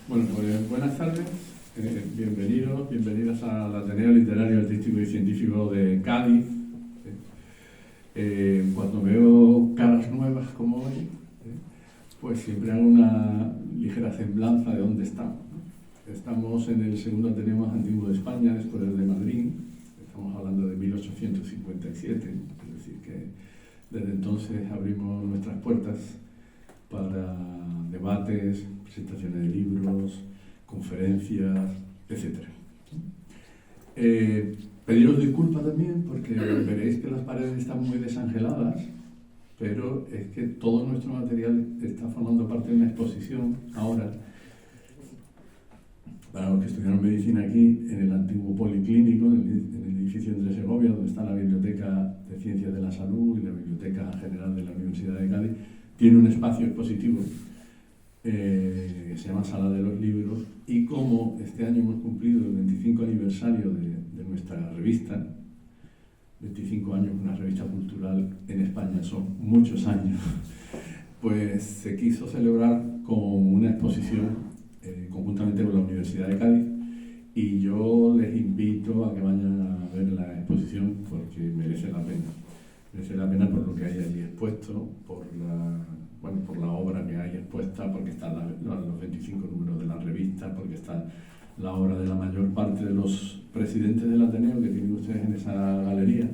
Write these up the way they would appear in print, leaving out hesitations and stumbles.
Bueno, pues buenas tardes, bienvenidas al Ateneo Literario, Artístico y Científico de Cádiz. Cuando veo caras nuevas como hoy, pues siempre hago una ligera semblanza de dónde estamos, ¿no? Estamos en el segundo Ateneo más antiguo de España, después del de Madrid. Estamos hablando de 1857, es decir, que desde entonces abrimos nuestras puertas para debates, presentaciones de libros, conferencias, etc. Pediros disculpas también porque veréis que las paredes están muy desangeladas, pero es que todo nuestro material está formando parte de una exposición ahora. Para los que estudiaron medicina aquí, en el antiguo policlínico, en el edificio Andrés Segovia, donde está la Biblioteca de Ciencias de la Salud y la Biblioteca General de la Universidad de Cádiz, tiene un espacio expositivo que se llama Sala de los Libros, y como este año hemos cumplido el 25 aniversario de nuestra revista, 25 años, una revista cultural en España son muchos años, pues se quiso celebrar con una exposición conjuntamente con la Universidad de Cádiz, y yo les invito a que vayan a ver la exposición porque merece la pena. Merece la pena por lo que hay allí expuesto, por la obra que hay expuesta, porque están los 25 números de la revista, porque está la obra de la mayor parte de los presidentes del Ateneo que tienen ustedes en esa galería,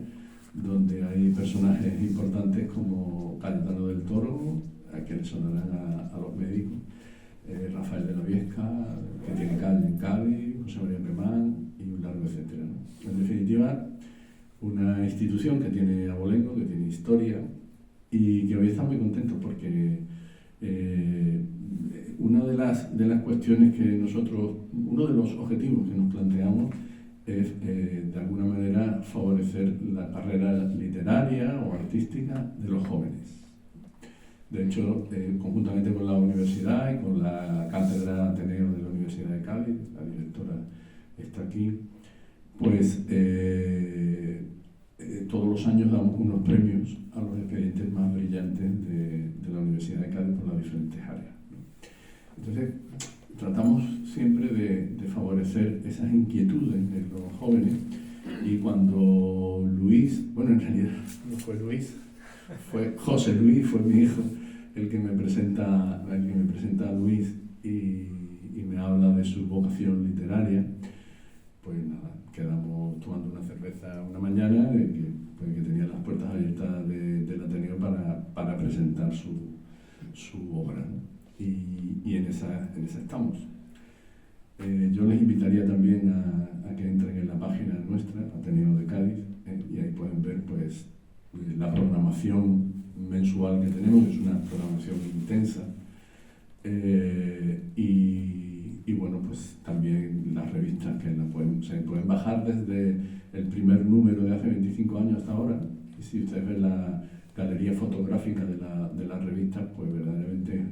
donde hay personajes importantes como Cayetano del Toro, a quienes sonarán a los médicos, Rafael de la Viesca, que tiene calle en Cádiz, José María Remán y un largo etcétera, ¿no? En definitiva, una institución que tiene abolengo, que tiene historia y que hoy está muy contento porque una de las cuestiones que nosotros, uno de los objetivos que nos planteamos es de alguna manera favorecer la carrera literaria o artística de los jóvenes. De hecho, conjuntamente con la universidad y con la Cátedra Ateneo de la Universidad de Cádiz, la directora está aquí, pues todos los años damos unos premios a los expedientes más brillantes de la Universidad de Cádiz por las diferentes áreas, ¿no? Entonces, tratamos siempre de favorecer esas inquietudes de los jóvenes, y cuando Luis, bueno, en realidad no fue Luis, fue José Luis, fue mi hijo, el que me presenta a Luis y me habla de su vocación literaria. Pues nada, quedamos tomando una cerveza una mañana que tenía las puertas abiertas del Ateneo para presentar su obra, ¿no? Y en esa estamos. Yo les invitaría también a que entren en la página nuestra, Ateneo de Cádiz, y ahí pueden ver pues la programación mensual que tenemos, que es una programación intensa, y bueno, pues también las revistas que se pueden bajar desde el primer número de hace 25 años hasta ahora, y si ustedes ven la galería fotográfica de la revista, pues verdaderamente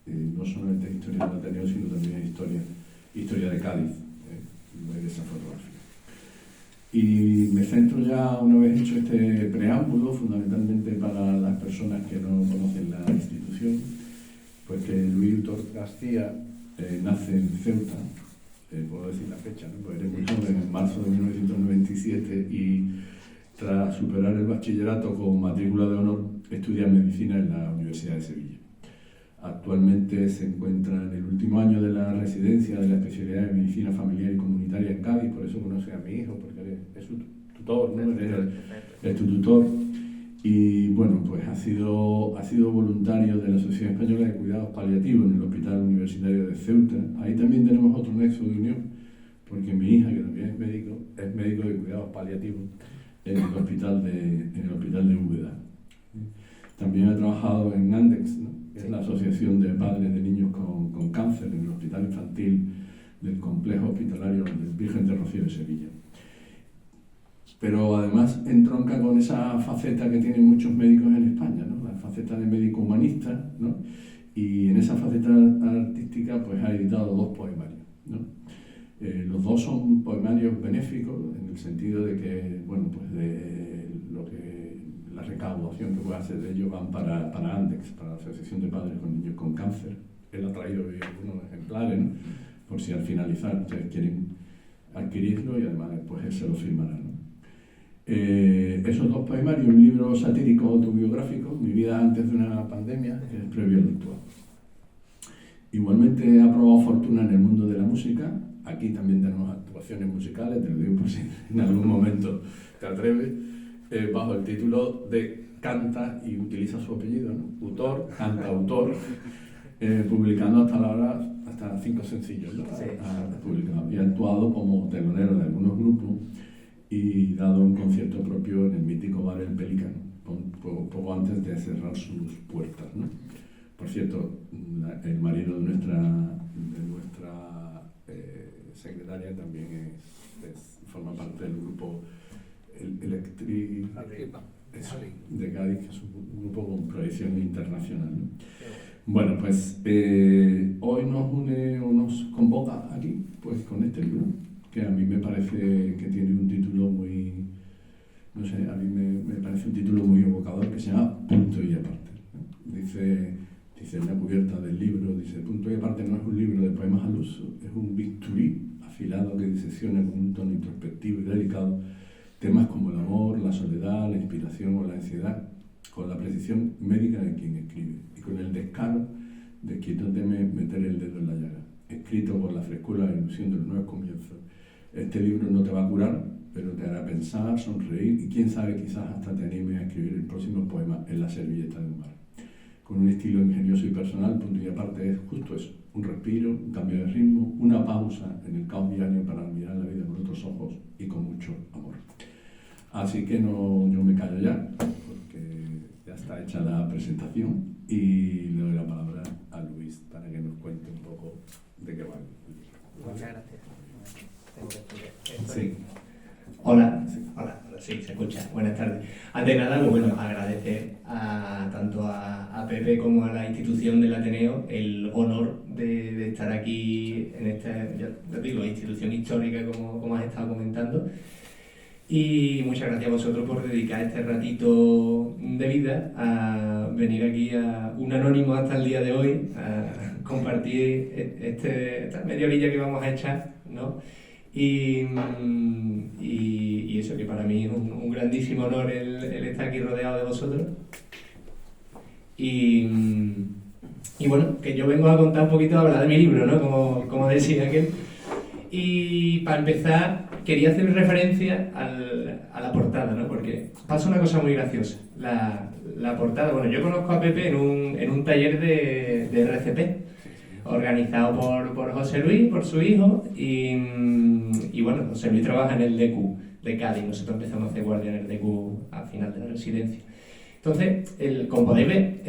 no solamente es historia del Ateneo, sino también es historia de Cádiz, de esa fotografía. Y me centro ya, una vez hecho este preámbulo, fundamentalmente para las personas que no conocen la institución, pues que Luis Utor García nace en Ceuta, puedo decir la fecha, ¿no? Pues eres muy joven, en marzo de 1997, y tras superar el bachillerato con matrícula de honor, estudia medicina en la Universidad de Sevilla. Actualmente se encuentra en el último año de la residencia de la especialidad de Medicina Familiar y Comunitaria en Cádiz, por eso conoce a mi hijo, porque es su tutor, ¿no? Es tu tutor. Y bueno, pues ha sido voluntario de la Sociedad Española de Cuidados Paliativos en el Hospital Universitario de Ceuta. Ahí también tenemos otro nexo de unión, porque mi hija, que también es médico de Cuidados Paliativos en el hospital de Úbeda. También ha trabajado en Andex, ¿no? Que es la Asociación de Padres de Niños con Cáncer, en el Hospital Infantil del Complejo Hospitalario del Virgen de Rocío de Sevilla. Pero además entronca con esa faceta que tienen muchos médicos en España, ¿no? La faceta de médico humanista, ¿no? Y en esa faceta artística pues ha editado 2 poemarios, ¿no? Los 2 son poemarios benéficos, en el sentido de que, bueno, pues de lo que la recaudación que puede hacer de ellos van para Andex, para la Asociación de Padres con Niños con Cáncer. Él ha traído algunos ejemplares, ¿no? por si al finalizar ustedes quieren adquirirlo y además después él se lo firmará, ¿no? Esos dos poemarios, un libro satírico autobiográfico, Mi vida antes de una pandemia, que es previo al actual. Igualmente ha probado fortuna en el mundo de la música. Aquí también tenemos actuaciones musicales, te lo digo por si en algún momento te atreves, bajo el título de Canta, y utiliza su apellido, ¿no? Autor, cantautor, publicando hasta la hora, hasta 5 sencillos, ¿no? Sí. Ha publicado y ha actuado como telonero de algunos grupos y dado un concierto propio en el mítico bar El Pelícano, poco antes de cerrar sus puertas, ¿no? Por cierto, el marido de nuestra secretaria también forma parte del grupo Electric de Cádiz, que es un grupo con proyección internacional, ¿no? Bueno, pues hoy nos une o nos convoca aquí pues con este libro, que a mí me parece que tiene un título muy, no sé, a mí me parece un título muy evocador, que se llama Punto y Aparte, ¿no? Dice en la cubierta del libro, dice: Punto y Aparte no es un libro de poemas al uso, es un bisturí afilado que disecciona con un tono introspectivo y delicado temas como el amor, la soledad, la inspiración o la ansiedad, con la precisión médica de quien escribe y con el descaro de quien no teme meter el dedo en la llaga. Escrito por la frescura y la ilusión de los nuevos comienzos, este libro no te va a curar, pero te hará pensar, sonreír y quién sabe, quizás hasta te anime a escribir el próximo poema en la servilleta de un bar. Con un estilo ingenioso y personal, Punto y Aparte es justo eso: un respiro, un cambio de ritmo, una pausa en el caos diario para mirar la vida con otros ojos y con mucho amor. Así que yo me callo ya, porque ya está hecha la presentación y le doy la palabra a Luis para que nos cuente un poco de qué va el libro. Muchas gracias. Sí. Hola, sí, se escucha. Buenas tardes. Antes de nada, bueno, agradecer tanto a Pepe como a la institución del Ateneo el honor de estar aquí en esta, ya te digo, institución histórica, como has estado comentando. Y muchas gracias a vosotros por dedicar este ratito de vida a venir aquí a un anónimo hasta el día de hoy, a compartir esta media horilla que vamos a echar, ¿no? Y eso, que para mí es un grandísimo honor el estar aquí rodeado de vosotros. Y bueno, que yo vengo a contar un poquito, a hablar de mi libro, ¿no? Como decía aquel. Y para empezar, quería hacer referencia a la portada, ¿no? Porque pasa una cosa muy graciosa. La portada, bueno, yo conozco a Pepe en un taller de RCP, organizado por José Luis, por su hijo, y bueno, José Luis trabaja en el DQ de Cádiz. Nosotros empezamos a hacer guardia en el DQ al final de la residencia. Entonces, como podéis ver,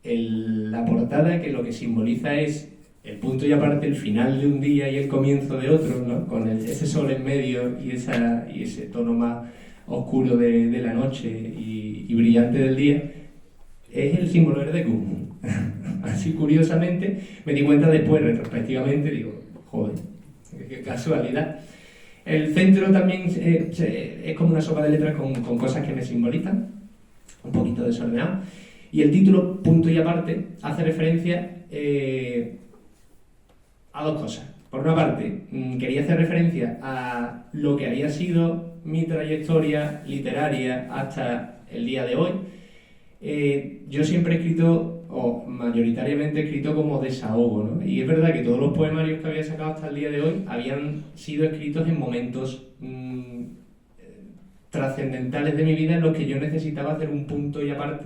la portada, que lo que simboliza es el punto y aparte, el final de un día y el comienzo de otro, ¿no? Con ese sol en medio y ese tono más oscuro de la noche y brillante del día, es el símbolo del DQ. Así curiosamente me di cuenta después, retrospectivamente, digo, joder, qué casualidad. El centro también es como una sopa de letras con cosas que me simbolizan, un poquito desordenado. Y el título, Punto y Aparte, hace referencia a dos cosas. Por una parte, quería hacer referencia a lo que había sido mi trayectoria literaria hasta el día de hoy. Yo siempre he escrito, o mayoritariamente he escrito como desahogo, ¿no? Y es verdad que todos los poemarios que había sacado hasta el día de hoy habían sido escritos en momentos trascendentales de mi vida en los que yo necesitaba hacer un punto y aparte,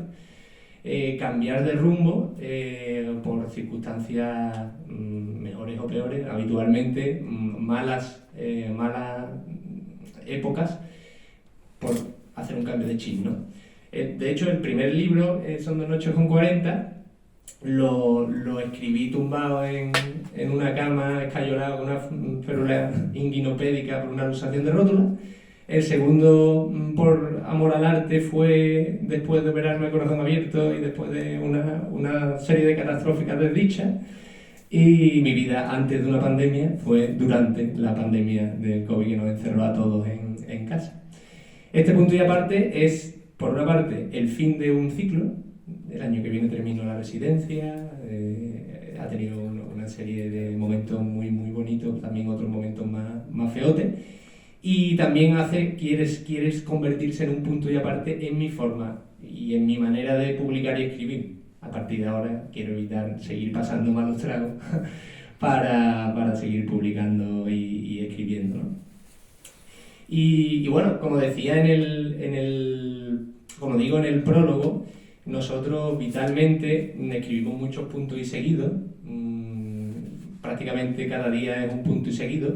cambiar de rumbo por circunstancias mejores o peores, habitualmente malas épocas, por hacer un cambio de chip, ¿no? De hecho, el primer libro, Son 2 noches con 40, lo escribí tumbado en una cama, escayolado con una férula inguinopédica por una luxación de rótula. El segundo, por amor al arte, fue después de operarme el corazón abierto y después de una serie de catastróficas desdichas. Y mi vida antes de una pandemia fue durante la pandemia del COVID, que nos encerró a todos en casa. Este punto y aparte es, por una parte, el fin de un ciclo. El año que viene termino la residencia, ha tenido una una serie de momentos muy, muy bonitos, también otros momentos más feotes. Y también quieres convertirse en un punto y aparte en mi forma y en mi manera de publicar y escribir. A partir de ahora quiero evitar seguir pasando malos tragos para seguir publicando y escribiendo, ¿no? Y bueno, como decía como digo en el prólogo, nosotros vitalmente escribimos muchos puntos y seguidos, prácticamente cada día es un punto y seguido,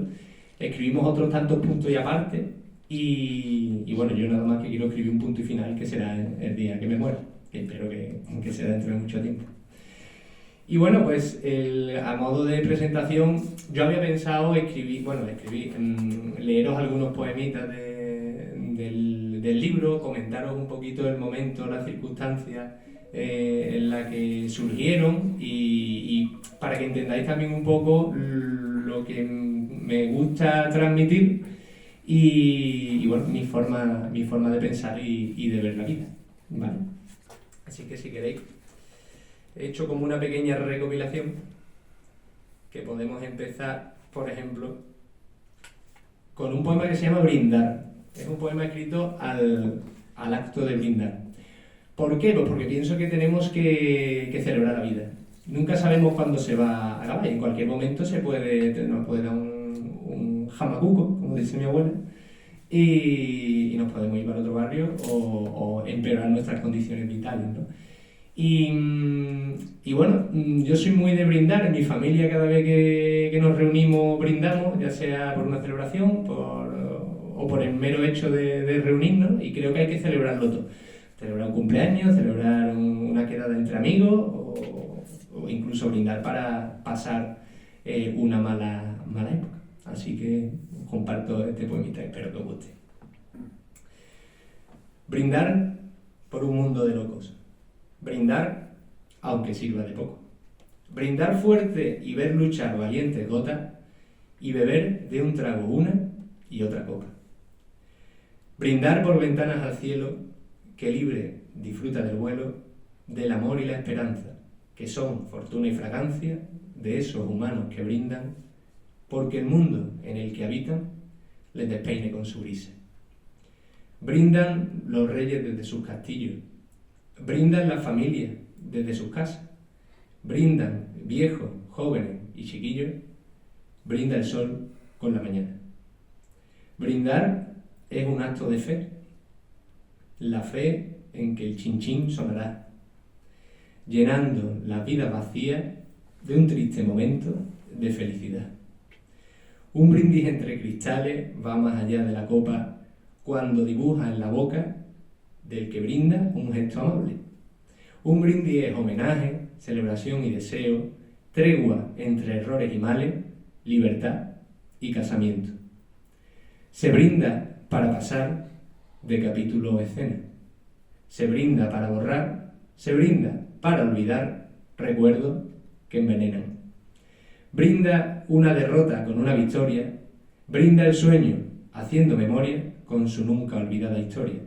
escribimos otros tantos puntos y aparte, y bueno, yo nada más que quiero escribir un punto y final que será el día que me muera, que espero que sea dentro de mucho tiempo. Y bueno, pues a modo de presentación, yo había pensado leeros algunos poemitas del libro, comentaros un poquito el momento, las circunstancias en las que surgieron y para que entendáis también un poco lo que me gusta transmitir y bueno, mi forma de pensar y de ver la vida, ¿vale? Así que si queréis, he hecho como una pequeña recopilación que podemos empezar, por ejemplo, con un poema que se llama Brindar. Es un poema escrito al acto de brindar. ¿Por qué? Pues porque pienso que tenemos que celebrar la vida. Nunca sabemos cuándo se va a acabar y en cualquier momento nos puede dar un jamacuco, como dice mi abuela, y nos podemos ir para otro barrio o empeorar nuestras condiciones vitales, ¿no? Y bueno, yo soy muy de brindar. En mi familia cada vez que nos reunimos brindamos, ya sea por una celebración o por el mero hecho de reunirnos, y creo que hay que celebrarlo todo. Celebrar un cumpleaños, celebrar una quedada entre amigos o incluso brindar para pasar una mala época. Así que comparto este poemita, espero que os guste. Brindar por un mundo de locos. Brindar, aunque sirva de poco. Brindar fuerte y ver luchar valientes gotas y beber de un trago una y otra copa. Brindar por ventanas al cielo que libre disfruta del vuelo, del amor y la esperanza, que son fortuna y fragancia de esos humanos que brindan, porque el mundo en el que habitan les despeine con su brisa. Brindan los reyes desde sus castillos, brindan las familias desde sus casas, brindan viejos, jóvenes y chiquillos, brinda el sol con la mañana. Brindar es un acto de fe, la fe en que el chinchín sonará, llenando la vida vacía de un triste momento de felicidad. Un brindis entre cristales va más allá de la copa cuando dibuja en la boca del que brinda un gesto amable. Un brindis es homenaje, celebración y deseo, tregua entre errores y males, libertad y casamiento. Se brinda para pasar de capítulo a escena. Se brinda para borrar, se brinda para olvidar recuerdos que envenenan. Brinda una derrota con una victoria, brinda el sueño haciendo memoria con su nunca olvidada historia.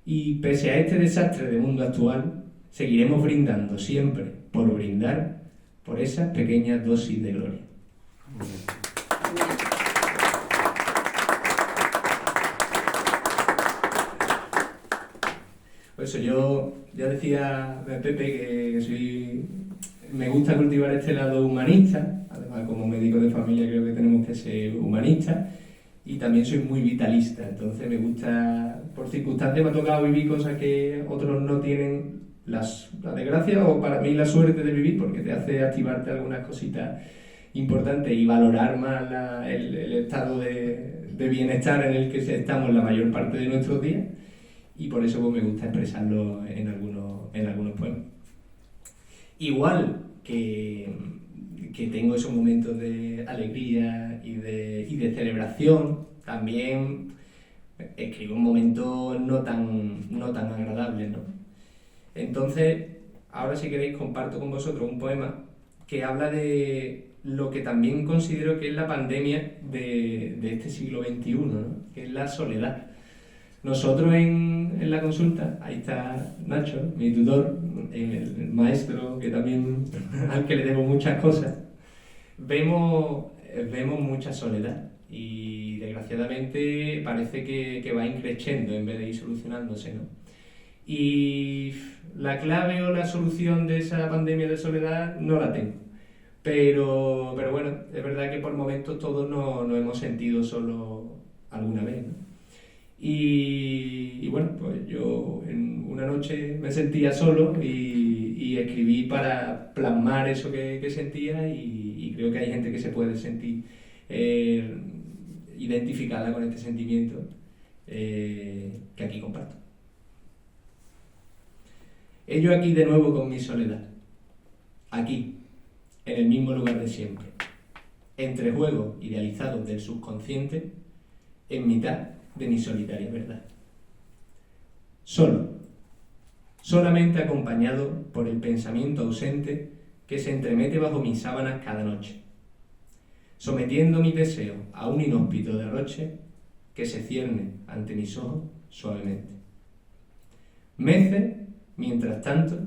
Y pese a este desastre de mundo actual, seguiremos brindando siempre por brindar por esas pequeñas dosis de gloria. Por eso yo ya decía de Pepe que me gusta cultivar este lado humanista, además como médico de familia creo que tenemos que ser humanistas, y también soy muy vitalista, entonces me gusta, por circunstancias me ha tocado vivir cosas que otros no tienen la desgracia o para mí la suerte de vivir, porque te hace activarte algunas cositas importantes y valorar más el estado de bienestar en el que estamos la mayor parte de nuestros días, y por eso pues, me gusta expresarlo en algunos poemas. Igual que tengo esos momentos de alegría y de celebración, también escribo en momentos no tan agradables, ¿no? Entonces, ahora si queréis comparto con vosotros un poema que habla de lo que también considero que es la pandemia de este siglo XXI, ¿no? Que es la soledad. Nosotros en la consulta, ahí está Nacho, mi tutor, el maestro que también, al que le debo muchas cosas, vemos mucha soledad y desgraciadamente parece que va increciendo en vez de ir solucionándose, ¿no? Y la clave o la solución de esa pandemia de soledad no la tengo. Pero bueno, es verdad que por momentos todos nos hemos sentido solos alguna vez, ¿no? Y bueno, pues yo en una noche me sentía solo y escribí para plasmar eso que sentía y creo que hay gente que se puede sentir identificada con este sentimiento que aquí comparto. Ello aquí de nuevo con mi soledad, aquí, en el mismo lugar de siempre, entre juegos idealizados del subconsciente, en mitad de mi solitaria verdad. Solo, solamente acompañado por el pensamiento ausente que se entremete bajo mis sábanas cada noche, sometiendo mi deseo a un inhóspito derroche que se cierne ante mis ojos suavemente. Mece, mientras tanto,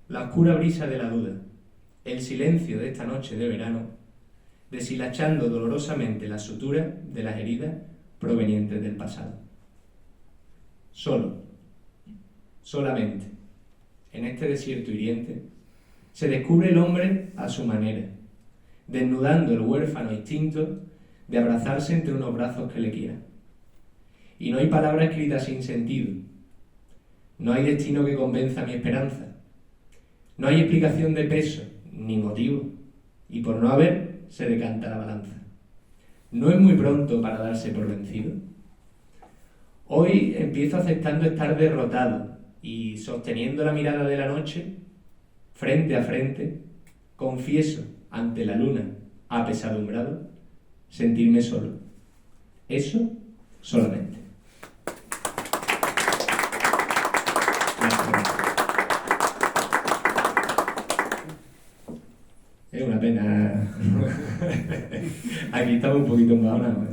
la oscura brisa de la duda, el silencio de esta noche de verano, deshilachando dolorosamente las suturas de las heridas provenientes del pasado. Solo, solamente, en este desierto hiriente, se descubre el hombre a su manera, desnudando el huérfano instinto de abrazarse entre unos brazos que le quieran. Y no hay palabra escrita sin sentido, no hay destino que convenza mi esperanza, no hay explicación de peso ni motivo, y por no haber, se decanta la balanza. ¿No es muy pronto para darse por vencido? Hoy empiezo aceptando estar derrotado y sosteniendo la mirada de la noche, frente a frente, confieso ante la luna, apesadumbrado, sentirme solo. Eso solamente. Es una pena. Aquí estamos un poquito embajonados.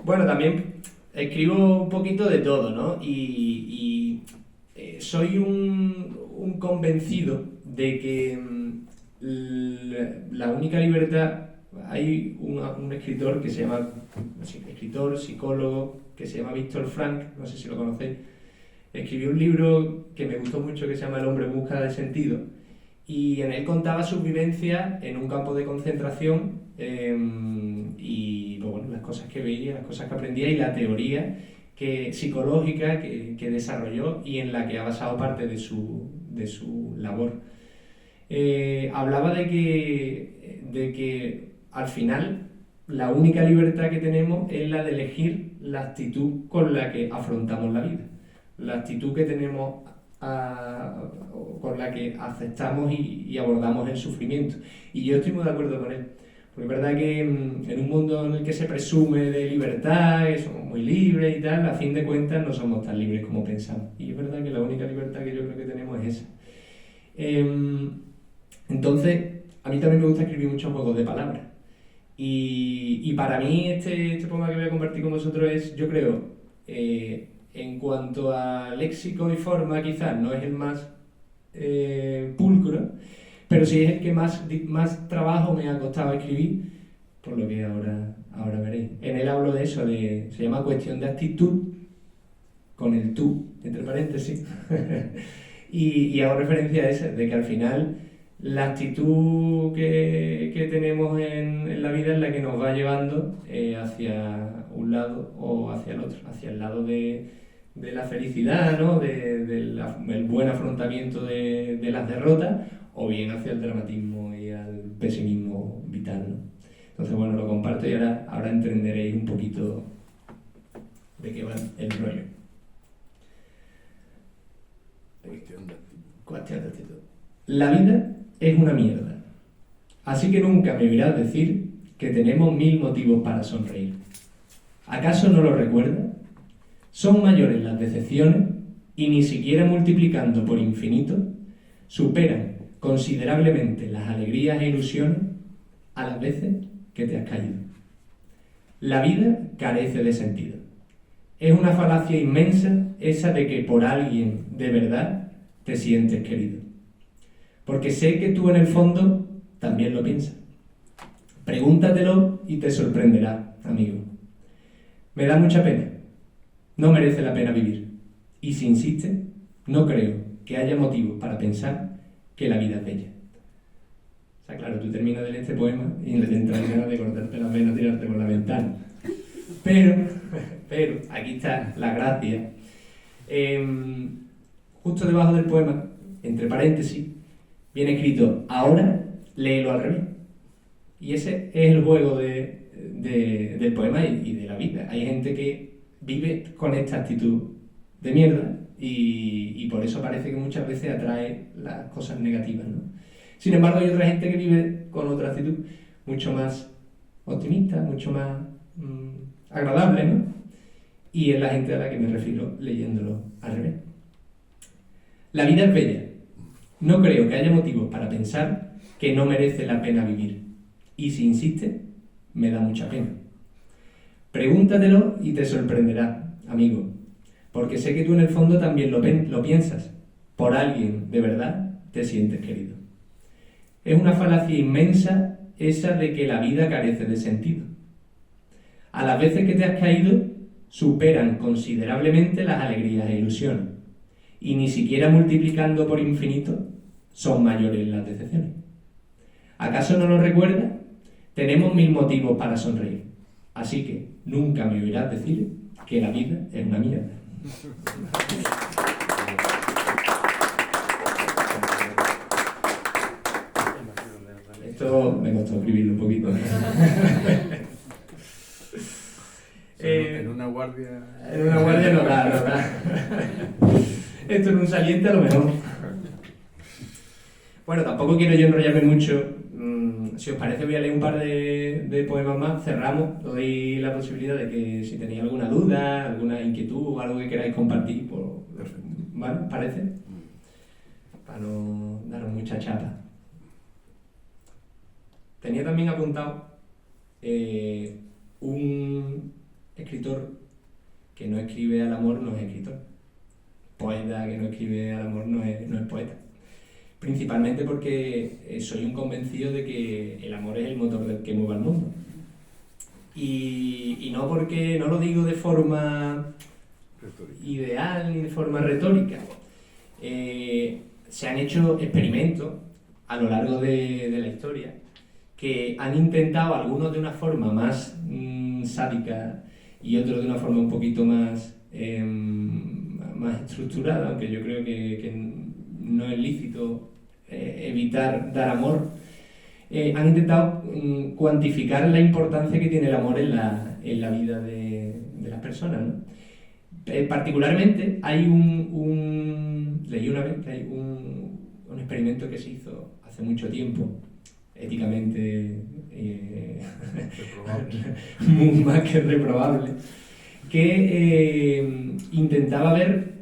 Bueno, también escribo un poquito de todo, ¿no? Y soy un convencido de que la única libertad... Hay un escritor que se llama... escritor, psicólogo, que se llama Víctor Frank, no sé si lo conocéis. Escribió un libro que me gustó mucho que se llama El hombre en busca de sentido. Y en él contaba sus vivencias en un campo de concentración y pues, bueno, las cosas que veía, las cosas que aprendía y la teoría psicológica que desarrolló y en la que ha basado parte de su labor. Hablaba de que al final la única libertad que tenemos es la de elegir la actitud con la que afrontamos la vida, la actitud que tenemos con la que aceptamos y abordamos el sufrimiento. Y yo estoy muy de acuerdo con él, porque es verdad que en un mundo en el que se presume de libertad, que somos muy libres y tal, a fin de cuentas no somos tan libres como pensamos. Y es verdad que la única libertad que yo creo que tenemos es esa. Entonces, a mí también me gusta escribir muchos juegos de palabras. Y para mí este poema que voy a compartir con vosotros es, yo creo, en cuanto a léxico y forma, quizás no es el más pulcro, pero sí es el que más trabajo me ha costado escribir, por lo que ahora veréis. En él hablo de eso, se llama cuestión de actitud, con el tú, entre paréntesis, y hago referencia a eso, de que al final la actitud que tenemos en la vida es la que nos va llevando hacia un lado o hacia el otro, hacia el lado de la felicidad, ¿no? del buen afrontamiento de las derrotas, o bien hacia el dramatismo y al pesimismo vital, ¿no? Entonces, bueno, lo comparto y ahora entenderéis un poquito de qué va el rollo. Cuestión de actitud. La vida es una mierda, así que nunca me oirás decir que tenemos 1000 motivos para sonreír. ¿Acaso no lo recuerdas? Son mayores las decepciones y ni siquiera multiplicando por infinito superan considerablemente las alegrías e ilusiones a las veces que te has caído. La vida carece de sentido. Es una falacia inmensa esa de que por alguien de verdad te sientes querido. Porque sé que tú en el fondo también lo piensas. Pregúntatelo y te sorprenderá, amigo. Me da mucha pena. No merece la pena vivir. Y si insistes, no creo que haya motivos para pensar que la vida es bella. O sea, claro, tú terminas de leer este poema y le tendrás ganas de cortarte las venas, tirarte por la ventana. Pero, aquí está la gracia. Justo debajo del poema, entre paréntesis, viene escrito: ahora léelo al revés. Y ese es el juego del poema y de la vida. Hay gente que vive con esta actitud de mierda y por eso parece que muchas veces atrae las cosas negativas, ¿no? Sin embargo, hay otra gente que vive con otra actitud mucho más optimista, mucho más agradable, ¿no? Y es la gente a la que me refiero leyéndolo al revés. La vida es bella. No creo que haya motivos para pensar que no merece la pena vivir. Y si insiste, me da mucha pena. Pregúntatelo y te sorprenderá, amigo, porque sé que tú en el fondo también lo piensas. Por alguien de verdad te sientes querido. Es una falacia inmensa esa de que la vida carece de sentido. A las veces que te has caído, superan considerablemente las alegrías e ilusiones. Y ni siquiera multiplicando por infinito son mayores las decepciones. ¿Acaso no lo recuerdas? Tenemos 1000 motivos para sonreír. Así que nunca me oirás decir que la vida es una mierda. Esto me costó escribirlo un poquito. En una guardia... En una guardia no da. Esto en un saliente a lo mejor. Bueno, tampoco quiero yo enrollarme mucho. Si os parece, voy a leer un par de poemas más. Cerramos. Os doy la posibilidad de que si tenéis alguna duda, alguna inquietud o algo que queráis compartir, pues, ¿vale? ¿Parece? Para no daros mucha chapa. Tenía también apuntado un escritor que no escribe al amor, no es escritor. Poeta que no escribe al amor no es poeta. Principalmente porque soy un convencido de que el amor es el motor del que mueve al mundo. Y no porque, no lo digo de forma ideal ni de forma retórica. Se han hecho experimentos a lo largo de la historia que han intentado, algunos de una forma más sádica y otros de una forma un poquito más estructurada, aunque yo creo que no es lícito evitar dar amor, han intentado cuantificar la importancia que tiene el amor en la vida de las personas, ¿no? Particularmente hay leí una vez que hay un experimento que se hizo hace mucho tiempo, éticamente más que reprobable, que intentaba ver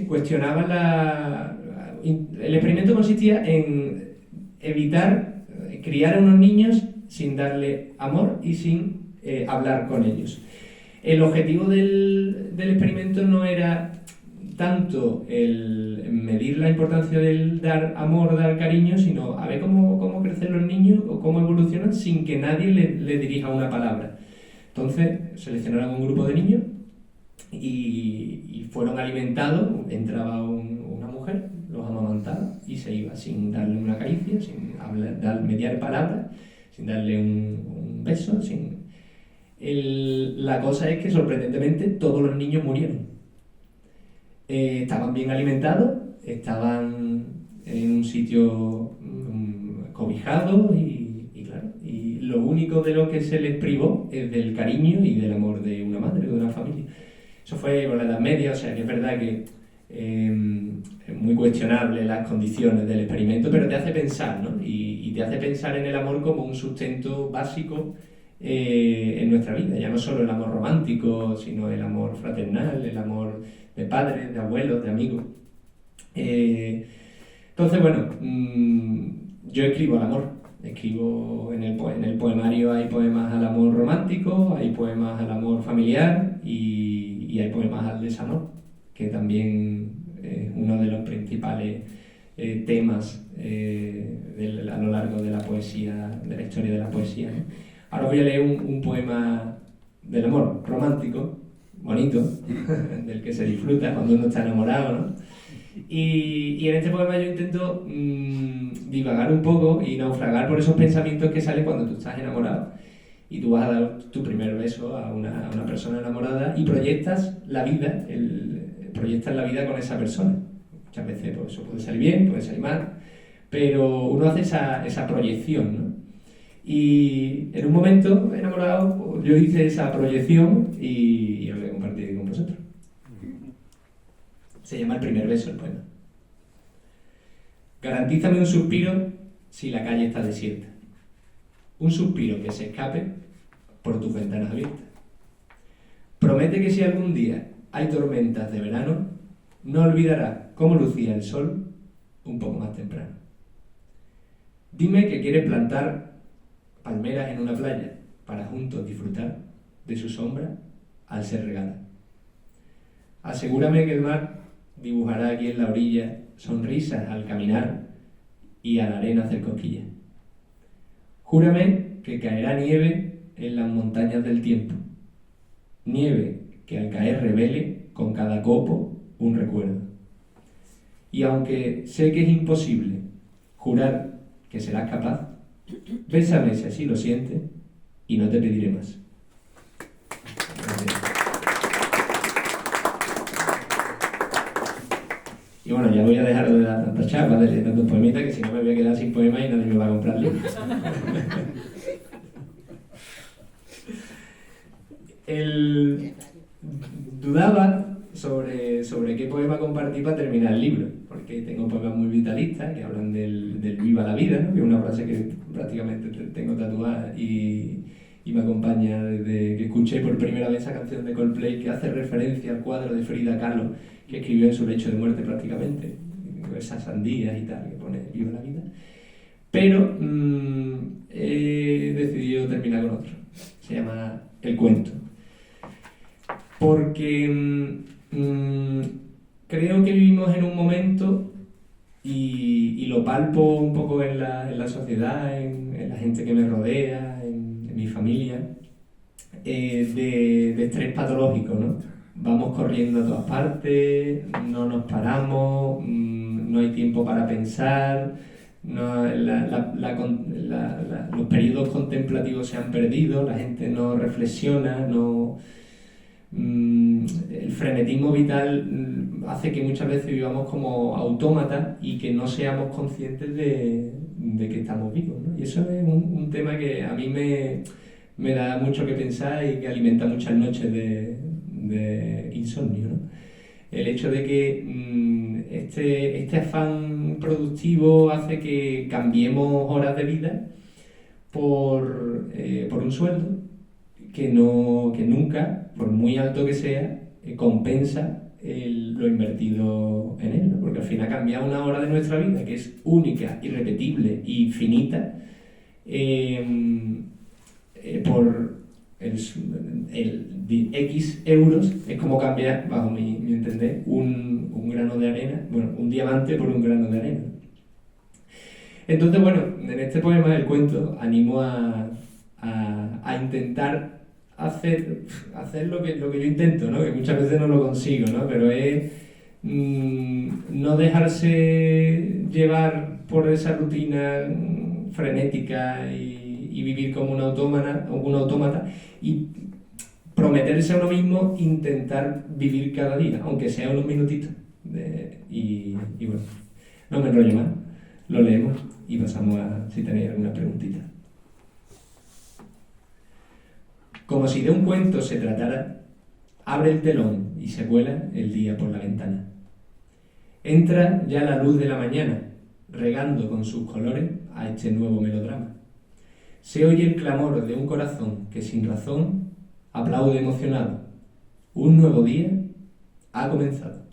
cuestionaba el experimento consistía en evitar criar a unos niños sin darle amor y sin hablar con ellos. El objetivo del experimento no era tanto el medir la importancia del dar amor, dar cariño, sino a ver cómo crecen los niños o cómo evolucionan sin que nadie le dirija una palabra. Entonces seleccionaron un grupo de niños y fueron alimentados. Entraba una mujer, los amamantaba y se iba sin darle una caricia, sin mediar palabras, sin darle un beso. La cosa es que sorprendentemente todos los niños murieron. Estaban bien alimentados, estaban en un sitio cobijado y claro, y lo único de lo que se les privó es del cariño y del amor de una madre, de una familia. Eso fue por la Edad Media, o sea que es verdad que es muy cuestionable las condiciones del experimento, pero te hace pensar, ¿no? Y te hace pensar en el amor como un sustento básico en nuestra vida, ya no solo el amor romántico, sino el amor fraternal, el amor de padres, de abuelos, de amigos. Entonces, bueno, yo escribo al amor, escribo en el poemario. Hay poemas al amor romántico, hay poemas al amor familiar y hay poemas al desamor, que también es uno de los principales temas a lo largo de la poesía, de la historia de la poesía, ¿no? Ahora voy a leer un poema del amor romántico, bonito, del que se disfruta cuando uno está enamorado, ¿no? Y en este poema yo intento divagar un poco y naufragar por esos pensamientos que salen cuando tú estás enamorado y tú vas a dar tu primer beso a una persona enamorada y proyectas la vida, proyectas la vida con esa persona. Muchas veces pues, eso puede salir bien, puede salir mal, pero uno hace esa proyección, ¿no? Y en un momento enamorado yo hice esa proyección y os voy a compartir con vosotros. Se llama El primer beso, el poema. Garantízame un suspiro si la calle está desierta. Un suspiro que se escape por tus ventanas abiertas. Promete que si algún día hay tormentas de verano, no olvidarás cómo lucía el sol un poco más temprano. Dime que quieres plantar palmeras en una playa para juntos disfrutar de su sombra al ser regada. Asegúrame que el mar dibujará aquí en la orilla sonrisas al caminar y a la arena hacer cosquillas. Júrame que caerá nieve en las montañas del tiempo, nieve que al caer revele con cada copo un recuerdo. Y aunque sé que es imposible jurar que serás capaz, bésame si así lo sientes y no te pediré más. Gracias. Y bueno, ya voy a dejar de dar tantas chapas, de leer tantos poemitas, que si no me voy a quedar sin poemas y nadie me va a comprar libros. Dudaba sobre qué poema compartir para terminar el libro, porque tengo poemas muy vitalistas que hablan del viva la vida, ¿no? Que es una frase que prácticamente tengo tatuada y me acompaña desde que escuché por primera vez esa canción de Coldplay que hace referencia al cuadro de Frida Kahlo que escribió en su lecho de muerte prácticamente, con esas sandías y tal, que pone viva la vida. Pero he decidido terminar con otro, se llama El cuento. Porque creo que vivimos en un momento, y lo palpo un poco en la sociedad, en la gente que me rodea, en mi familia, de estrés patológico, ¿no? Vamos corriendo a todas partes, no nos paramos, no hay tiempo para pensar, los periodos contemplativos se han perdido, la gente no reflexiona, el frenetismo vital hace que muchas veces vivamos como autómatas y que no seamos conscientes de que estamos vivos, ¿no? Y eso es un tema que a mí me da mucho que pensar y que alimenta muchas noches de insomnio, ¿no? El hecho de que este afán productivo hace que cambiemos horas de vida por un sueldo que nunca, por muy alto que sea, compensa lo invertido en él, ¿no? Porque al final cambiar una hora de nuestra vida, que es única, irrepetible y finita, por el X euros, es como cambiar, bajo mi entender, un grano de arena, bueno, un diamante por un grano de arena. Entonces, bueno, en este poema, el cuento, animo a intentar hacer lo que yo intento, ¿no? Que muchas veces no lo consigo, ¿no? Pero es no dejarse llevar por esa rutina frenética y vivir como un autómata y prometerse a uno mismo intentar vivir cada día, aunque sea unos minutitos. Y bueno, no me enrollo más, lo leemos y pasamos a si tenéis alguna preguntita. Como si de un cuento se tratara, abre el telón y se vuela el día por la ventana. Entra ya la luz de la mañana, regando con sus colores a este nuevo melodrama. Se oye el clamor de un corazón que sin razón aplaude emocionado. Un nuevo día ha comenzado.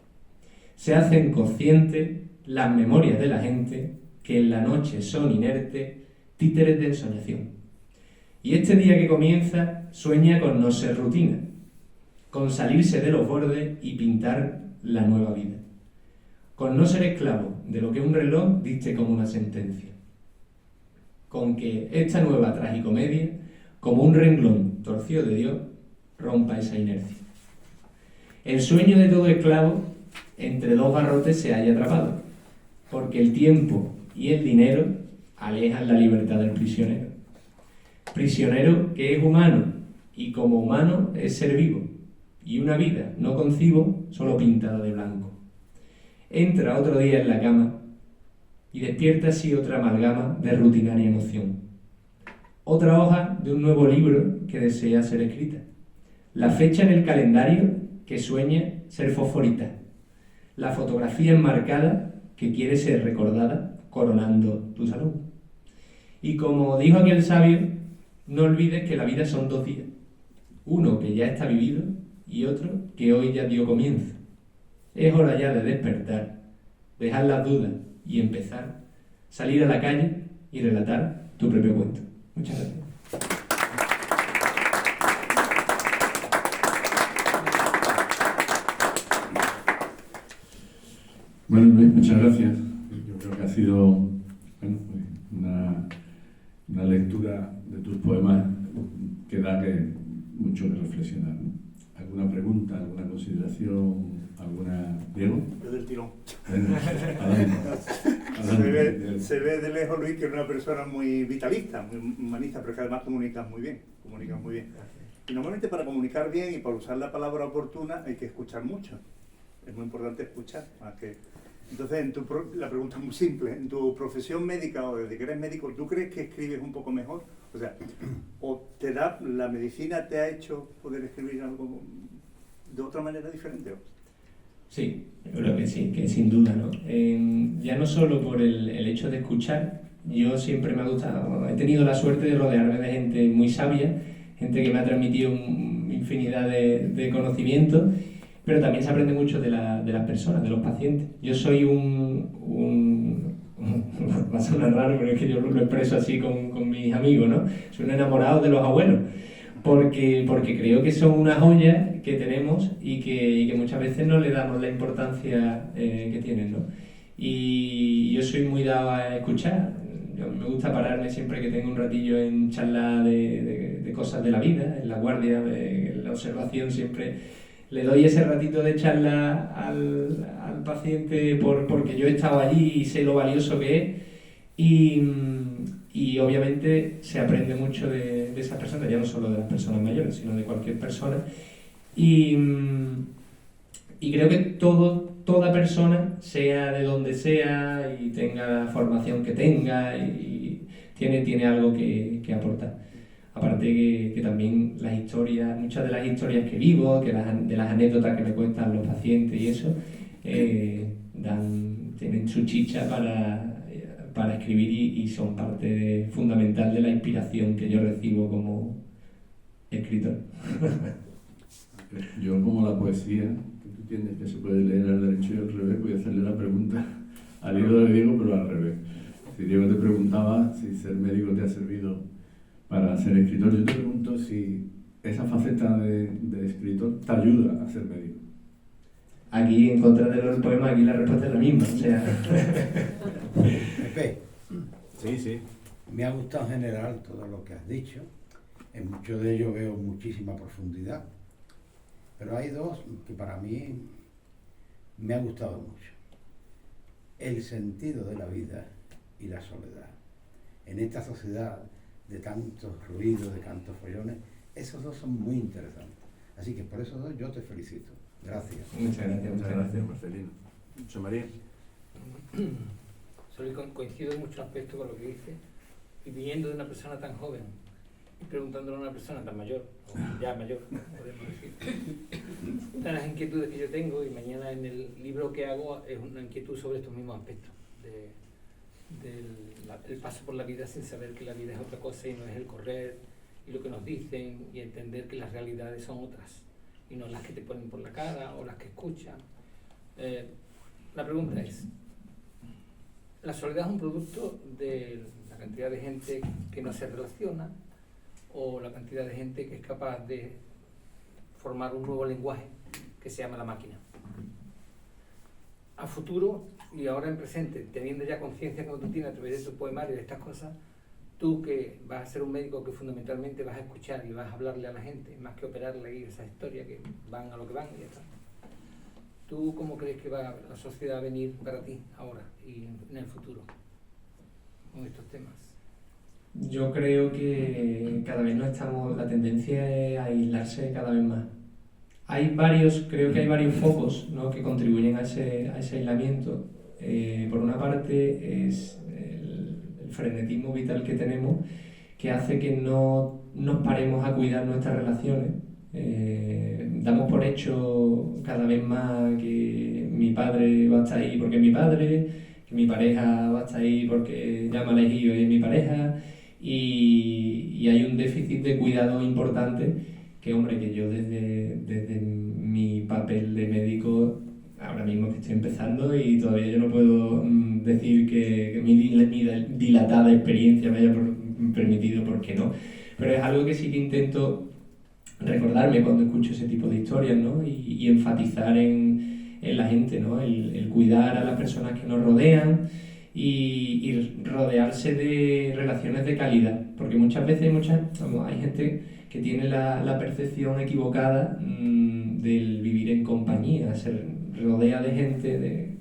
Se hacen conscientes las memorias de la gente que en la noche son inertes títeres de ensoñación. Y este día que comienza sueña con no ser rutina, con salirse de los bordes y pintar la nueva vida, con no ser esclavo de lo que un reloj dicte como una sentencia, con que esta nueva tragicomedia, como un renglón torcido de Dios, rompa esa inercia. El sueño de todo esclavo entre dos garrotes se halla atrapado, porque el tiempo y el dinero alejan la libertad del prisionero. Prisionero que es humano y como humano es ser vivo, y una vida no concibo solo pintada de blanco. Entra otro día en la cama y despierta así otra amalgama de rutinaria emoción. Otra hoja de un nuevo libro que desea ser escrita. La fecha en el calendario que sueña ser fosforita. La fotografía enmarcada que quiere ser recordada coronando tu salud. Y como dijo aquel sabio, no olvides que la vida son 2 días. Uno que ya está vivido y otro que hoy ya dio comienzo. Es hora ya de despertar, dejar las dudas y empezar, salir a la calle y relatar tu propio cuento. Muchas gracias. Bueno, Luis, muchas gracias. Yo creo que ha sido una lectura de tus poemas que da mucho que reflexionar, ¿no? ¿Alguna pregunta, alguna consideración, alguna... Diego? Yo del tirón. Se ve de lejos, Luis, que es una persona muy vitalista, muy humanista, pero que además comunicas muy bien. Y normalmente para comunicar bien y para usar la palabra oportuna hay que escuchar mucho. Es muy importante escuchar. Entonces, la pregunta es muy simple. En tu profesión médica o desde que eres médico, ¿tú crees que escribes un poco mejor? O sea, ¿o la medicina te ha hecho poder escribir algo de otra manera diferente? Sí, yo creo que sí, que sin duda, ¿no? Ya no solo por el hecho de escuchar, yo siempre me ha gustado, he tenido la suerte de rodearme de gente muy sabia, gente que me ha transmitido infinidad de conocimientos, pero también se aprende mucho de las personas, de los pacientes. Yo soy va a sonar raro, pero es que yo lo expreso así con mis amigos, ¿no? Soy un enamorado de los abuelos, porque creo que son una joya que tenemos y que muchas veces no le damos la importancia que tienen, ¿no? Y yo soy muy dado a escuchar. Me gusta pararme siempre que tengo un ratillo en charla de cosas de la vida, en la guardia, en la observación, siempre le doy ese ratito de charla al paciente porque yo he estado allí y sé lo valioso que es. Y obviamente se aprende mucho de esas personas, ya no solo de las personas mayores, sino de cualquier persona. Y creo que toda persona, sea de donde sea y tenga la formación que tenga, y tiene algo que aportar. Aparte que también las historias, muchas de las historias que vivo, de las anécdotas que me cuentan los pacientes y eso, tienen su chicha para escribir y son parte fundamental de la inspiración que yo recibo como escritor. Yo, como la poesía, que tú tienes, que se puede leer al derecho y al revés, voy a hacerle la pregunta al hilo de Diego, pero al revés. Si Diego te preguntaba si ser médico te ha servido para ser escritor, yo te pregunto si esa faceta de escritor te ayuda a ser médico. Aquí, en contra de los poemas, aquí la respuesta es la misma, o sea... Pepe, sí, me ha gustado en general todo lo que has dicho. En muchos de ellos veo muchísima profundidad, pero hay dos que para mí me ha gustado mucho. El sentido de la vida y la soledad. En esta sociedad de tantos ruidos, de tantos follones, esos dos son muy interesantes. Así que por esos dos yo te felicito. Gracias. Muchas gracias, Marcelino. José María. Coincido en muchos aspectos con lo que dice, y viniendo de una persona tan joven y preguntándole a una persona tan mayor, o ya mayor, podemos decir, una de las inquietudes que yo tengo, y mañana en el libro que hago es una inquietud sobre estos mismos aspectos, del paso por la vida sin saber que la vida es otra cosa y no es el correr y lo que nos dicen, y entender que las realidades son otras y no las que te ponen por la cara o las que escuchan. La pregunta es, ¿la soledad es un producto de la cantidad de gente que no se relaciona o la cantidad de gente que es capaz de formar un nuevo lenguaje que se llama la máquina? A futuro y ahora en presente, teniendo ya conciencia como tú tienes a través de tu poemario y de estas cosas, tú que vas a ser un médico que fundamentalmente vas a escuchar y vas a hablarle a la gente, más que operarle y esa historia que van a lo que van y ya está. ¿Tú cómo crees que va la sociedad a venir para ti ahora y en el futuro con estos temas? Yo creo que cada vez la tendencia es a aislarse cada vez más. Creo que hay varios focos, ¿no?, que contribuyen a ese aislamiento. Por una parte es el frenetismo vital que tenemos, que hace que no nos paremos a cuidar nuestras relaciones. Damos por hecho cada vez más que mi padre va a estar ahí porque es mi padre, que mi pareja va a estar ahí porque ya me ha elegido y es mi pareja, y hay un déficit de cuidado importante que, hombre, que yo desde mi papel de médico, ahora mismo que estoy empezando y todavía yo no puedo decir que mi dilatada experiencia me haya permitido, porque no, pero es algo que sí que intento recordarme cuando escucho ese tipo de historias, ¿no? Y enfatizar en la gente, ¿no? El cuidar a las personas que nos rodean y rodearse de relaciones de calidad, porque muchas veces hay gente que tiene la percepción equivocada del vivir en compañía, se rodea de gente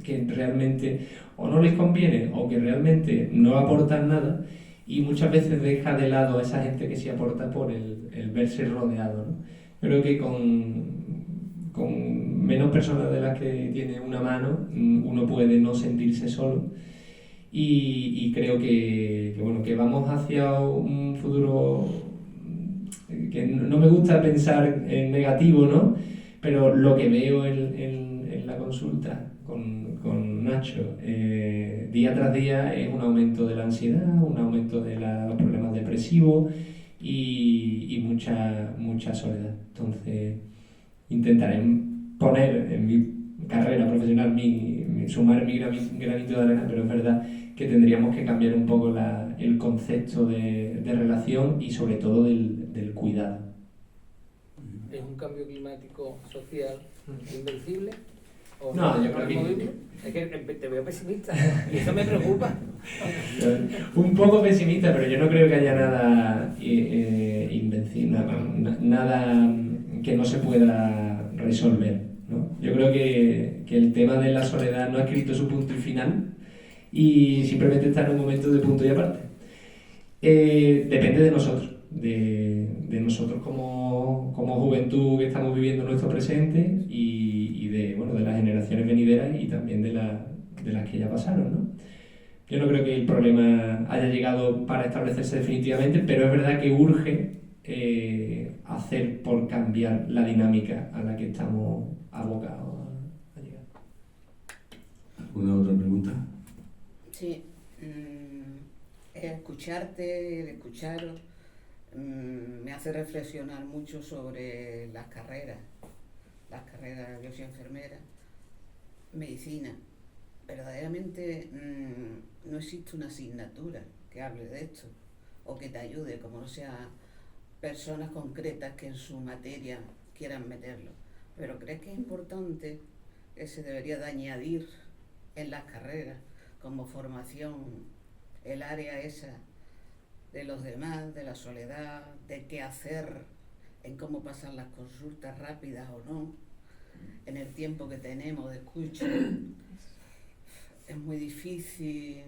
que realmente o no les conviene o que realmente no aportan nada, y muchas veces deja de lado a esa gente que sí aporta por el verse rodeado, ¿no? Creo que con menos personas de las que tiene una mano, uno puede no sentirse solo, y creo que vamos hacia un futuro que no me gusta pensar en negativo, ¿no? Pero lo que veo en la consulta con Nacho día tras día es un aumento de la ansiedad, un aumento de los problemas depresivos y mucha soledad. Entonces intentaré poner en mi carrera profesional sumar mi granito de arena, pero es verdad que tendríamos que cambiar un poco el concepto de relación y sobre todo del cuidado. ¿Es un cambio climático social invencible? ¿O No, yo es creo que... movible? Es que te veo pesimista y eso me preocupa. Un poco pesimista, pero yo no creo que haya nada invencible, nada que no se pueda resolver, ¿no? Yo creo que el tema de la soledad no ha escrito su punto y final y simplemente está en un momento de punto y aparte. Depende de nosotros, de nosotros como juventud que estamos viviendo nuestro presente y de las generaciones venideras y también de las que ya pasaron, ¿no? Yo no creo que el problema haya llegado para establecerse definitivamente, pero es verdad que urge hacer por cambiar la dinámica a la que estamos abocados a llegar. ¿Alguna otra pregunta? Sí, el escucharos me hace reflexionar mucho sobre las carreras. Yo soy enfermera, medicina. Verdaderamente no existe una asignatura que hable de esto o que te ayude, como no sea personas concretas que en su materia quieran meterlo. Pero ¿crees que es importante que se debería de añadir en las carreras como formación el área esa de los demás, de la soledad, de qué hacer, en cómo pasan las consultas rápidas o no, en el tiempo que tenemos de escucha? Es muy difícil,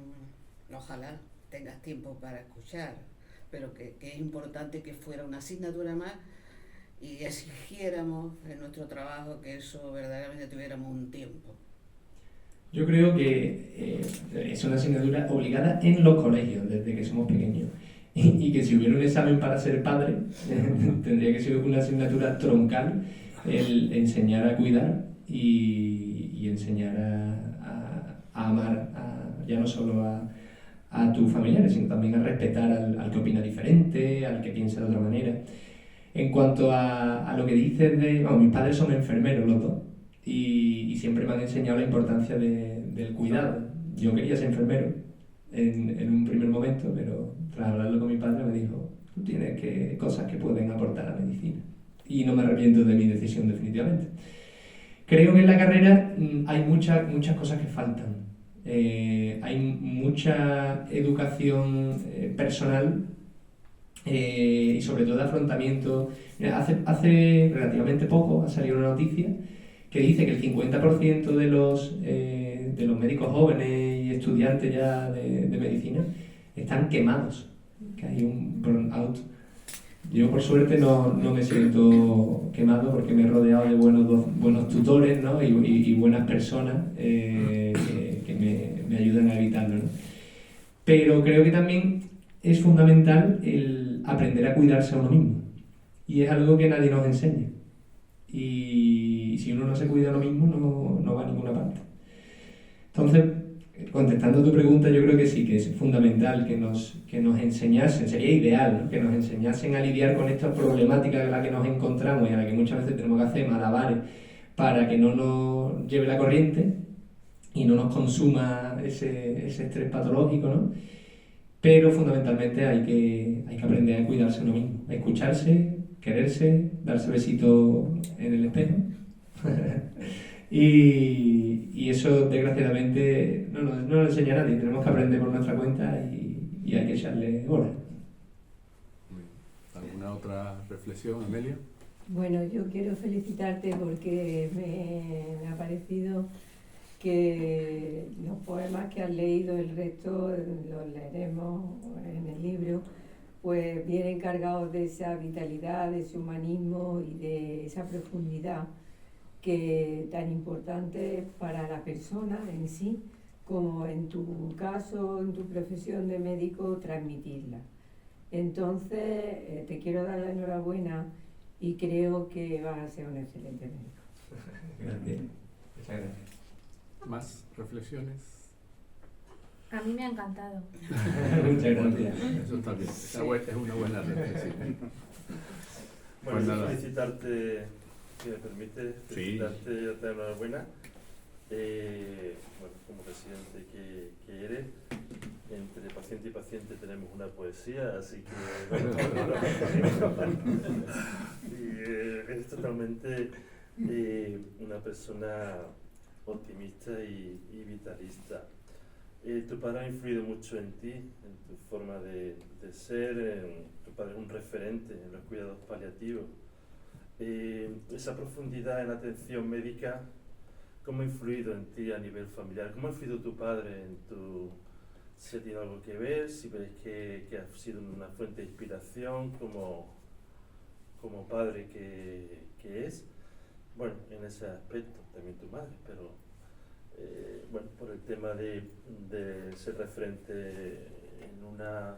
ojalá tengas tiempo para escuchar, pero que es importante que fuera una asignatura más y exigiéramos en nuestro trabajo que eso verdaderamente tuviéramos un tiempo. Yo creo que es una asignatura obligada en los colegios desde que somos pequeños y que si hubiera un examen para ser padre tendría que ser una asignatura troncal el enseñar a cuidar y enseñar a amar ya no solo a tus familiares, sino también a respetar al que opina diferente, al que piensa de otra manera. En cuanto a lo que dices mis padres son enfermeros los dos y siempre me han enseñado la importancia del cuidado. Yo quería ser enfermero en un primer momento, pero tras hablarlo con mi padre me dijo: tú tienes cosas que pueden aportar a la medicina. Y no me arrepiento de mi decisión definitivamente. Creo que en la carrera hay muchas cosas que faltan. Hay mucha educación personal y sobre todo de afrontamiento. Mira, hace relativamente poco ha salido una noticia que dice que el 50% de los médicos jóvenes y estudiantes ya de medicina están quemados, que hay un burnout. Yo por suerte no me siento quemado porque me he rodeado de buenos tutores, ¿no? y buenas personas que me ayudan a evitarlo, ¿no? Pero creo que también es fundamental el aprender a cuidarse a uno mismo, y es algo que nadie nos enseña, y si uno no se cuida a uno mismo no va a ninguna parte. Entonces, contestando a tu pregunta, yo creo que sí, que es fundamental que nos enseñasen, sería ideal, ¿no? Que nos enseñasen a lidiar con estas problemáticas en las que nos encontramos y a las que muchas veces tenemos que hacer malabares para que no nos lleve la corriente y no nos consuma ese estrés patológico, ¿no? Pero fundamentalmente hay que aprender a cuidarse uno mismo, a escucharse, quererse, darse besitos en el espejo. Y eso, desgraciadamente, no lo enseña nadie. Tenemos que aprender por nuestra cuenta y hay que echarle horas. ¿Alguna otra reflexión, Amelia? Bueno, yo quiero felicitarte porque me ha parecido que los poemas que has leído, el resto los leeremos en el libro, pues vienen cargados de esa vitalidad, de ese humanismo y de esa profundidad que tan importante para la persona en sí, como en tu caso, en tu profesión de médico, transmitirla. Entonces, te quiero dar la enhorabuena y creo que vas a ser un excelente médico. Gracias. Muchas gracias. ¿Más reflexiones? A mí me ha encantado. Muchas gracias. Eso está bien. Es una buena reflexión. Bueno, Pues nada. felicitarte, si me permite, Sí. felicitarte y darte la enhorabuena. Bueno, como residente que eres, entre paciente y paciente tenemos una poesía, así que y, eres totalmente una persona optimista y vitalista. Tu padre ha influido mucho en ti, en tu forma de ser. Tu padre es un referente en los cuidados paliativos. Esa profundidad en la atención médica, ¿cómo ha influido en ti a nivel familiar? ¿Cómo ha influido tu padre en tu... si tiene algo que ver, si ves que ha sido una fuente de inspiración como padre que es? Bueno, en ese aspecto, también tu madre, pero bueno, por el tema de ser referente en una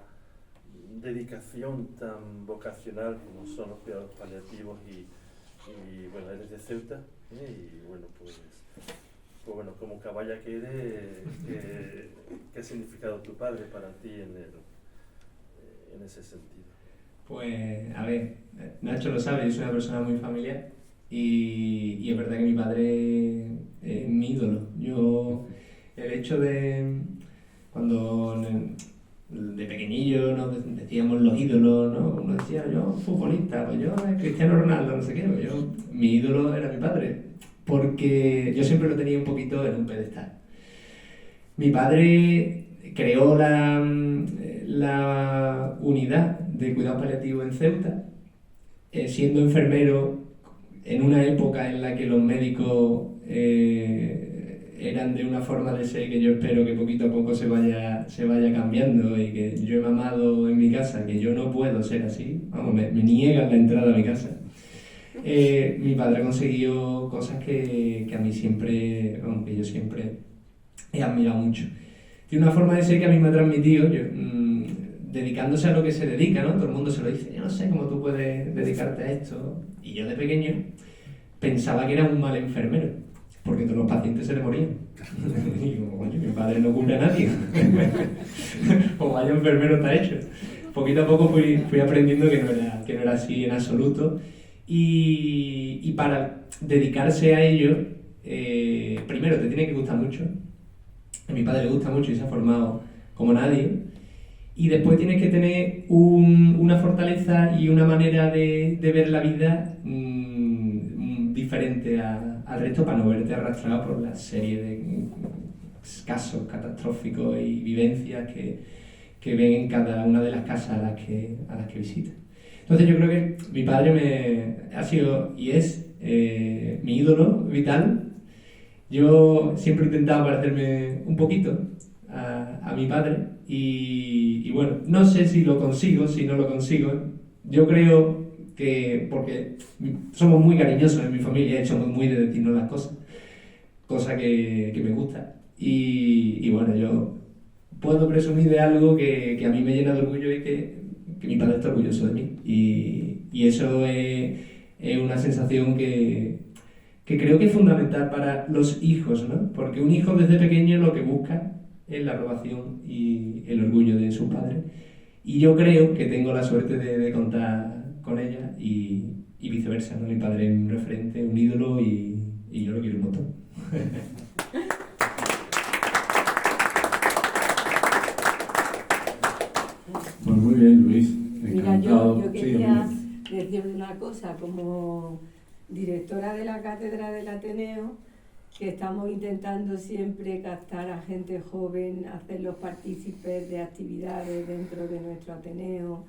dedicación tan vocacional como son los cuidados paliativos y bueno, eres de Ceuta, y bueno, pues bueno, como caballa que eres, ¿qué ha significado tu padre para ti en ese sentido? Pues, a ver, Nacho lo sabe, yo soy una persona muy familiar y es verdad que mi padre es mi ídolo. El hecho de cuando de pequeñillo nos decíamos los ídolos, ¿no? Uno decía, yo futbolista, pues yo Cristiano Ronaldo, no sé qué, pues mi ídolo era mi padre, porque yo siempre lo tenía un poquito en un pedestal. Mi padre creó la unidad de cuidado paliativo en Ceuta, siendo enfermero en una época en la que los médicos eran de una forma de ser que yo espero que poquito a poco se vaya cambiando, y que yo he mamado en mi casa que yo no puedo ser así, vamos, me niegan la entrada a mi casa. Mi padre ha conseguido cosas que a mí siempre, que yo siempre he admirado mucho. Tiene una forma de ser que a mí me ha transmitido, dedicándose a lo que se dedica, ¿no? Todo el mundo se lo dice, yo no sé cómo tú puedes dedicarte a esto. Y yo de pequeño pensaba que era un mal enfermero, porque todos los pacientes se le morían. Y digo, coño, mi padre no cura a nadie. O vaya enfermero está hecho. Poquito a poco fui aprendiendo que no era así en absoluto. Y para dedicarse a ello, primero te tiene que gustar mucho. A mi padre le gusta mucho y se ha formado como nadie. Y después tienes que tener una fortaleza y una manera de ver la vida diferente al resto, para no verte arrastrado por la serie de casos catastróficos y vivencias que ven en cada una de las casas a las que visitan. Entonces yo creo que mi padre ha sido y es mi ídolo vital. Yo siempre he intentado parecerme un poquito a mi padre y bueno, no sé si lo consigo, si no lo consigo. Yo creo que, porque somos muy cariñosos en mi familia, somos muy de decirnos las cosas, cosa que me gusta. Y bueno, yo puedo presumir de algo que a mí me llena de orgullo y que mi padre está orgulloso de mí. Y eso es una sensación que creo que es fundamental para los hijos, ¿no? Porque un hijo desde pequeño lo que busca es la aprobación y el orgullo de su padre. Y yo creo que tengo la suerte de contar con ella y viceversa, ¿no? Mi padre es un referente, un ídolo y yo lo quiero un montón. Pues muy bien, Luis. Mira, Encantado. yo Sí, quería hombre. decir una cosa, como directora de la Cátedra del Ateneo, que estamos intentando siempre captar a gente joven, hacerlos partícipes de actividades dentro de nuestro Ateneo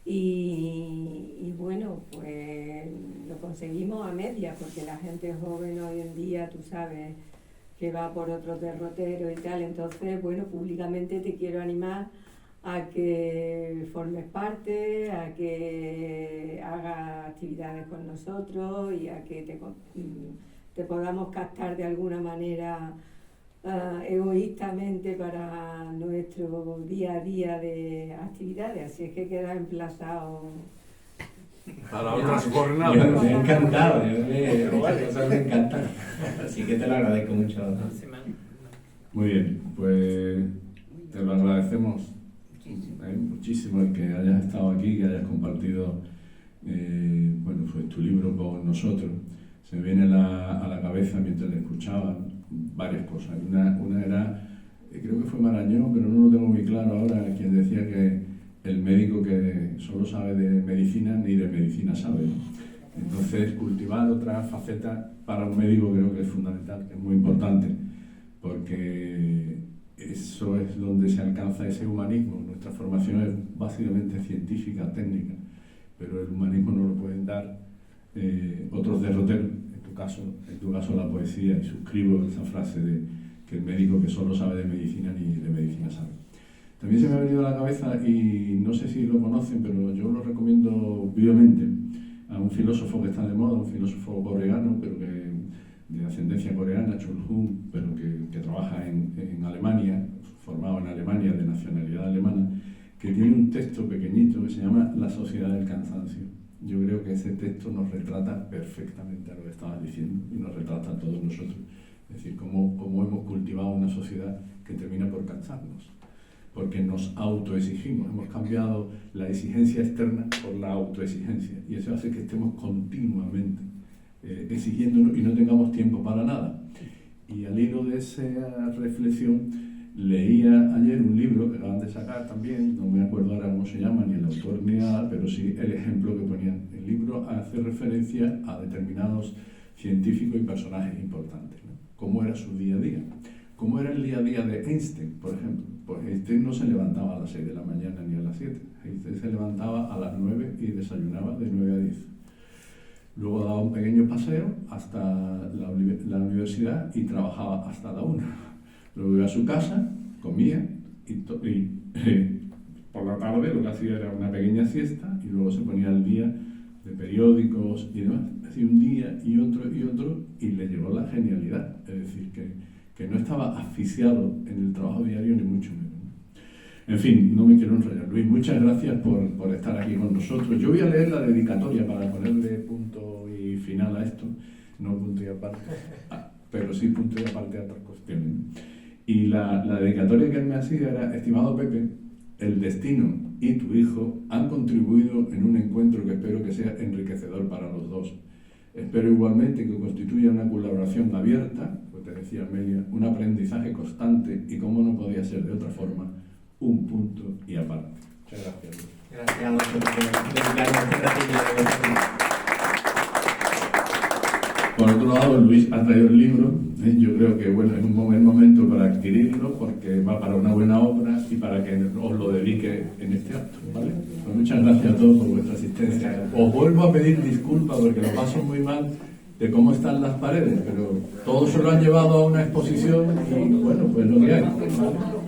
y bueno, pues lo conseguimos a medias, porque la gente joven hoy en día, tú sabes, que va por otros derroteros y tal. Entonces, bueno, públicamente te quiero animar a que formes parte, a que hagas actividades con nosotros y a que te podamos captar de alguna manera egoístamente para nuestro día a día de actividades. Así es que queda emplazado. Para otras Yo jornadas. me ha encantado, esas cosas me encantan. Así que te lo agradezco mucho. Muy bien, pues te lo agradecemos muchísimo el que hayas estado aquí, que hayas compartido bueno, pues tu libro con nosotros. Se me viene a la cabeza mientras le escuchaba varias cosas. Una era, creo que fue Marañón, pero no lo tengo muy claro ahora, quien decía que el médico que solo sabe de medicina ni de medicina sabe, ¿no? Entonces, cultivar otra faceta para un médico creo que es fundamental, que es muy importante, porque eso es donde se alcanza ese humanismo. Nuestra formación es básicamente científica, técnica, pero el humanismo no lo pueden dar otros derroteros, en tu caso la poesía, y suscribo esa frase de que el médico que solo sabe de medicina ni de medicina sabe. También se me ha venido a la cabeza, y no sé si lo conocen, pero yo lo recomiendo vivamente, a un filósofo que está de moda, un filósofo coreano, pero que de ascendencia coreana, Chul Jung, pero que trabaja en Alemania, formado en Alemania, de nacionalidad alemana, que tiene un texto pequeñito que se llama La sociedad del cansancio. Yo creo que ese texto nos retrata perfectamente a lo que estabas diciendo y nos retrata a todos nosotros. Es decir, cómo hemos cultivado una sociedad que termina por cansarnos, porque nos autoexigimos. Hemos cambiado la exigencia externa por la autoexigencia y eso hace que estemos continuamente exigiéndonos y no tengamos tiempo para nada. Y al hilo de esa reflexión, leía ayer un libro que acaban de sacar también, no me acuerdo ahora cómo se llama, ni el autor ni nada, pero sí el ejemplo que ponían. El libro hace referencia a determinados científicos y personajes importantes, ¿no? Cómo era su día a día. Cómo era el día a día de Einstein, por ejemplo. Pues Einstein no se levantaba a las 6 de la mañana ni a las 7. Einstein se levantaba a las 9 y desayunaba de 9 a 10. Luego daba un pequeño paseo hasta la universidad y trabajaba hasta la 1. Luego iba a su casa, comía y por la tarde lo que hacía era una pequeña siesta y luego se ponía al día de periódicos y demás. Hacía un día y otro y le llegó la genialidad. Es decir, que no estaba asfixiado en el trabajo diario ni mucho menos. En fin, no me quiero enrollar. Luis, muchas gracias por estar aquí con nosotros. Yo voy a leer la dedicatoria para ponerle punto y final a esto. No punto y aparte, pero sí punto y aparte a otras cuestiones. Y la dedicatoria que él me hacía era: estimado Pepe, el destino y tu hijo han contribuido en un encuentro que espero que sea enriquecedor para los dos. Espero igualmente que constituya una colaboración abierta, pues te decía Amelia, un aprendizaje constante y, como no podía ser de otra forma, un punto y aparte. Muchas gracias, Luis. Gracias a vosotros por dedicarnos este ratillo. Por otro lado, Luis ha traído el libro. Yo creo que bueno, es un buen momento para adquirirlo porque va para una buena obra y para que os lo dedique en este acto, ¿vale? Pues muchas gracias a todos por vuestra asistencia. Os vuelvo a pedir disculpas porque lo paso muy mal de cómo están las paredes, pero todos se lo han llevado a una exposición y bueno, pues lo que hay, ¿vale?